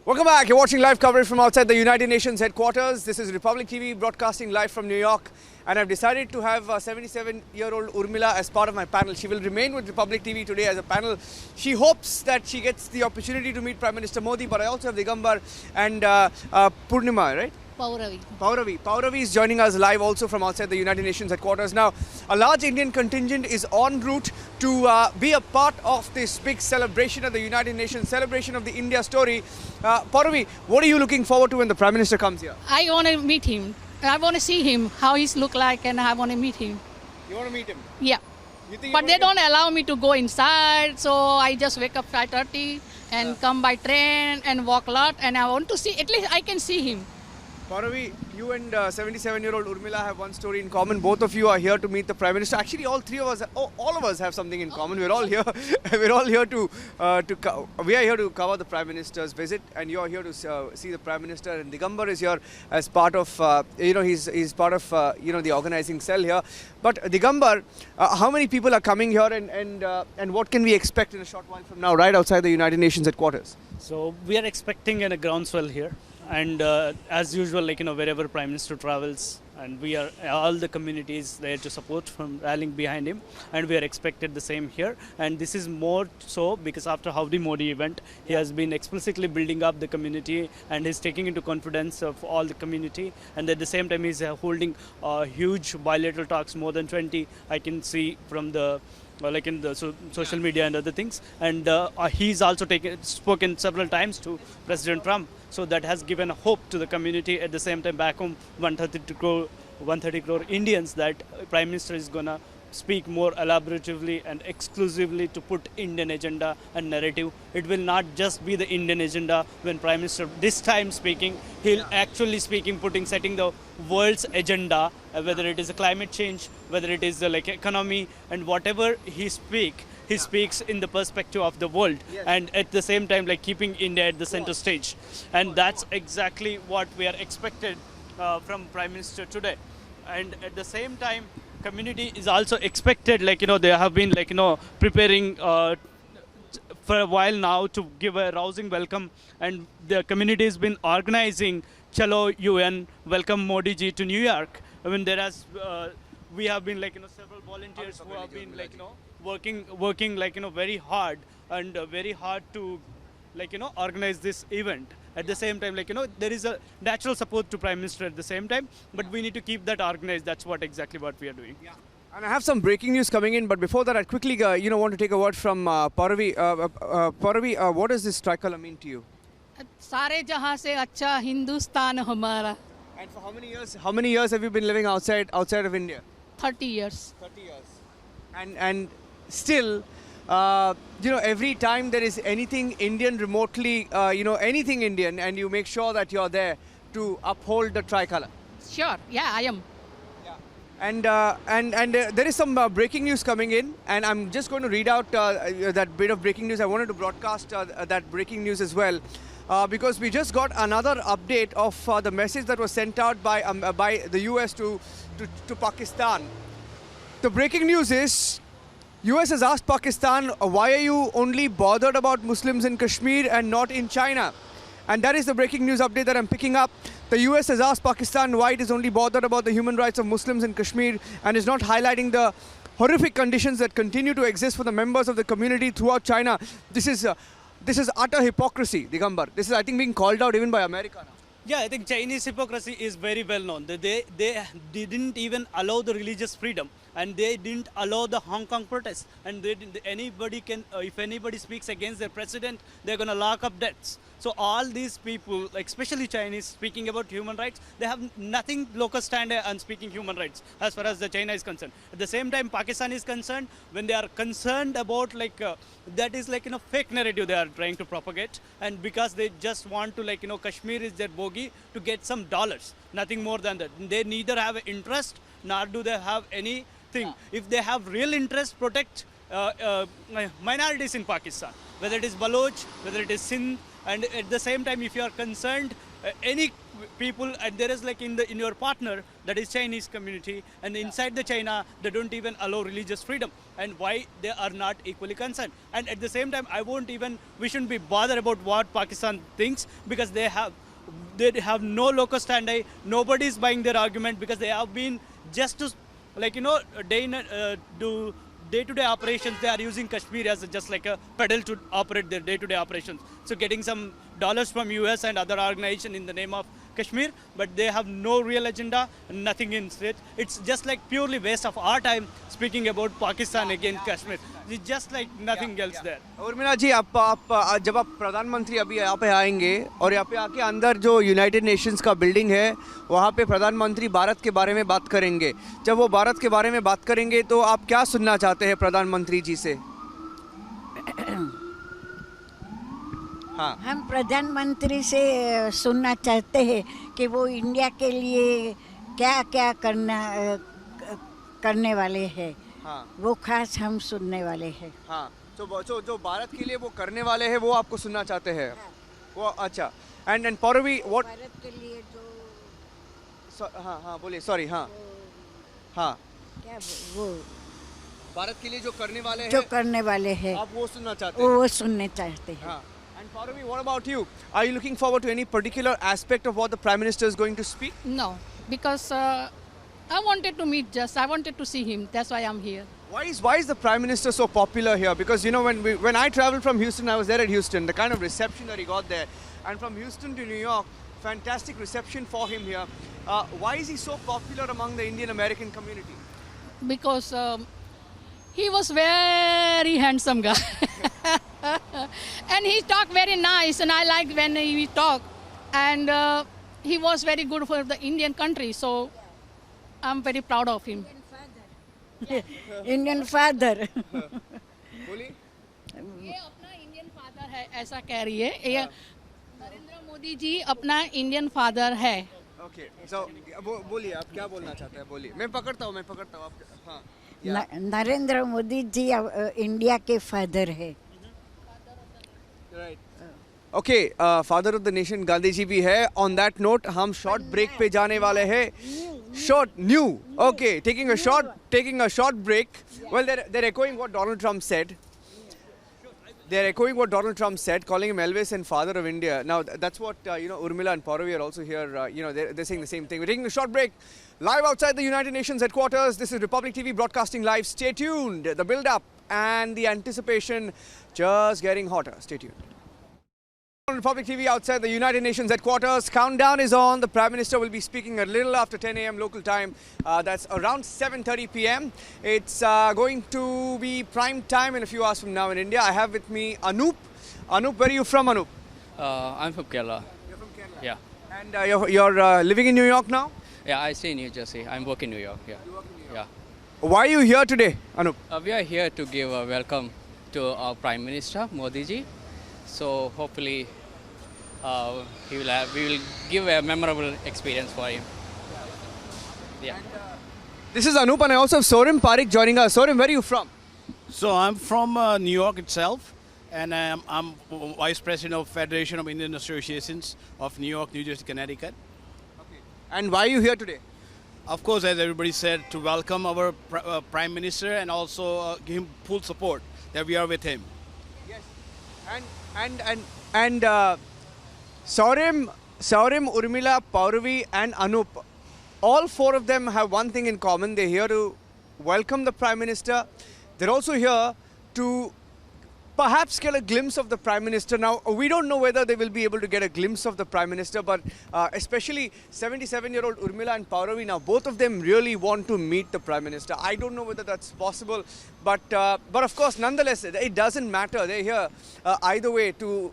Welcome back. You're watching live coverage from outside the United Nations headquarters. This is Republic TV broadcasting live from New York. And I've decided to have 77-year-old Urmila as part of my panel. She will remain with Republic TV today as a panel. She hopes that she gets the opportunity to meet Prime Minister Modi, but I also have Digambar and Purnima, right? Pauravi is joining us live also from outside the United Nations headquarters. Now, a large Indian contingent is en route to be a part of this big celebration of the United Nations, celebration of the India story. Pauravi, what are you looking forward to when the Prime Minister comes here? I want to meet him. I want to see him, how he's look like, and I want to meet him. You want to meet him? Yeah. But they don't allow me to go inside, so I just wake up 5:30 and come by train and walk a lot, and I want to see, at least I can see him. Pauravi, you and 77-year-old Urmila have one story in common. Both of you are here to meet the Prime Minister. Actually, all three of us, all of us have something in common. We're all here. We're all here we are here to cover the Prime Minister's visit, and you are here to see the Prime Minister. And Digambar is here as part of, he's part of, the organizing cell here. But Digambar, how many people are coming here, and what can we expect in a short while from now, right outside the United Nations headquarters? So we are expecting a groundswell here. And as usual, wherever Prime Minister travels, and we are all the communities there to support from rallying behind him, and we are expected the same here. And this is more so because after Howdy Modi event, he has been explicitly building up the community and is taking into confidence of all the community. And at the same time, he's holding huge bilateral talks, more than 20. I can see from the in the social media and other things, and he's also spoken several times to President Trump, so that has given hope to the community. At the same time, back home, 130 crore Indians, that Prime Minister is gonna speak more elaboratively and exclusively to put Indian agenda and narrative. It will not just be the Indian agenda when Prime Minister this time speaking, he'll actually setting the world's agenda, whether it is a climate change, whether it is economy, and whatever he speaks in the perspective of the world, and at the same time keeping India at the center stage. And that's exactly what we are expected from Prime Minister today. And at the same time, community is also expected, they have been preparing for a while now to give a rousing welcome, and the community has been organizing Chalo UN, welcome Modi ji to New York. I mean, we have been several volunteers who have been working very hard and very hard to organize this event. At the same time, there is a natural support to Prime Minister at the same time, but we need to keep that organized. That's exactly what we are doing. Yeah. And I have some breaking news coming in, but before that, I quickly, want to take a word from Pauravi. Pauravi, what does this tricolor mean to you? Sare jahan se acha Hindustan hamara. And for how many years have you been living outside of India? 30 years. 30 years. And still, every time there is anything Indian remotely, anything Indian, and you make sure that you're there to uphold the tricolor. Sure, yeah, I am. Yeah. And there is some breaking news coming in, and I'm just going to read out that bit of breaking news. I wanted to broadcast that breaking news as well, because we just got another update of the message that was sent out by the US to Pakistan. The breaking news is, US has asked Pakistan, why are you only bothered about Muslims in Kashmir and not in China? And that is the breaking news update that I'm picking up. The US has asked Pakistan why it is only bothered about the human rights of Muslims in Kashmir and is not highlighting the horrific conditions that continue to exist for the members of the community throughout China. This is utter hypocrisy, Digambar. This is, I think, being called out even by America now. Yeah, I think Chinese hypocrisy is very well known. They didn't even allow the religious freedom, and they didn't allow the Hong Kong protests. And anybody can, if anybody speaks against their president, they're going to lock up deaths. So all these people, especially Chinese, speaking about human rights, they have nothing locus standi on speaking human rights as far as the China is concerned. At the same time, Pakistan is concerned, when they are concerned about that is fake narrative they are trying to propagate, and because they just want to Kashmir is their bogey to get some dollars, nothing more than that. They neither have an interest nor do they have anything. Yeah. If they have real interest, protect minorities in Pakistan, whether it is Baloch, whether it is Sindh. And at the same time, if you are concerned any people, and there is like in your partner, that is Chinese community, and inside the China they don't even allow religious freedom, and why they are not equally concerned. And at the same time, we shouldn't be bothered about what Pakistan thinks, because they have no locus standi. Nobody is buying their argument, because they have been just to, like, do day-to-day operations. They are using Kashmir as just like a pedal to operate their day-to-day operations. So getting some dollars from US and other organizations in the name of Kashmir, but they have no real agenda, nothing in it. It's just like purely waste of our time speaking about Pakistan against Kashmir. It's just like nothing else there. Urmila ji, आप जब आप प्रधानमंत्री अभी यहाँ पे आएंगे और यहाँ पे आके अंदर जो यूनाइटेड नेशंस का बिल्डिंग है वहाँ पे प्रधानमंत्री भारत के बारे में बात करेंगे, जब वो भारत के बारे में बात करेंगे तो आप क्या सुनना चाहते हैं प्रधानमंत्री जी से? हाँ, हम प्रधानमंत्री से सुनना चाहते हैं कि वो इंडिया के लिए क्या क्या करने वाले हैं। हाँ, वो खास हम सुनने वाले हैं। हाँ, तो जो भारत के लिए वो करने वाले हैं वो आपको सुनना चाहते हैं। वो अच्छा। एंड पौरवी व्हाट भारत के लिए जो हाँ हाँ बोलिए, सॉरी, हाँ हाँ, क्या वो भारत के लिए जो करने वाले हैं, जो करने वाले हैं, आप वो सुनना चाहते हैं। वो सुनने चाहते हैं। हाँ. And Pauravi, what about you? Are you looking forward to any particular aspect of what the Prime Minister is going to speak? No, because I wanted to meet I wanted to see him. That's why I'm here. Why is the Prime Minister so popular here? Because you know when I traveled from Houston, I was there at Houston. The kind of reception that he got there, and from Houston to New York, fantastic reception for him here. Why is he so popular among the Indian American community? Because he was very handsome guy. And he talked very nice, and I liked when he talked. And he was very good for the Indian country, so I'm very proud of him. Indian father. बोलिए। ये अपना Indian father है, ऐसा कह रही है। ये नरेंद्र मोदी जी अपना इंडियन फादर है। Okay, so बोलिए, आप क्या बोलना चाहते हैं? बोलिए, मैं पकड़ता हूँ आप। हाँ, नरेंद्र मोदी जी इंडिया के फादर है। Right. Okay, father of the nation Gandhi ji भी है। ऑन दैट नोट हम शॉर्ट ब्रेक पे जाने वाले हैं। Taking a short break. Well, they're echoing what Donald Trump said. Calling him Elvis and father of India. Now that's what Urmila and Pauravi are also here. They're saying the same thing. We're taking a short break. Live outside the United Nations headquarters. This is Republic TV broadcasting live. Stay tuned. The build-up and the anticipation just getting hotter. Stay tuned. On Republic TV outside the United Nations headquarters, countdown is on. The Prime Minister will be speaking a little after 10 a.m. local time. That's around 7:30 p.m. It's going to be prime time in a few hours from now in India. I have with me Anup. Anup, where are you from, Anup? I'm from Kerala. You're from Kerala. Yeah. And you're living in New York now? Yeah, I stay in New Jersey. I'm working in New York. Yeah. You work in New York. Yeah. Why are you here today, Anup? We are here to give a welcome to our Prime Minister, Modi ji. So hopefully we will give a memorable experience for him. Yeah. This is Anup, and I also have Sorim Parikh joining us. Sorim, where are you from? So I'm from New York itself, and I'm Vice President of Federation of Indian Associations of New York, New Jersey, Connecticut. Okay. And why are you here today? Of course, as everybody said, to welcome our Prime Minister and also give him full support that we are with him. Yes. And Sorim, Urmila, Pauravi and Anup, all four of them have one thing in common. They're here to welcome the Prime Minister. They're also here to perhaps get a glimpse of the Prime Minister. Now, we don't know whether they will be able to get a glimpse of the Prime Minister, but especially 77-year-old Urmila and Pauravi, now both of them really want to meet the Prime Minister. I don't know whether that's possible, but of course, nonetheless, it doesn't matter. They're here either way to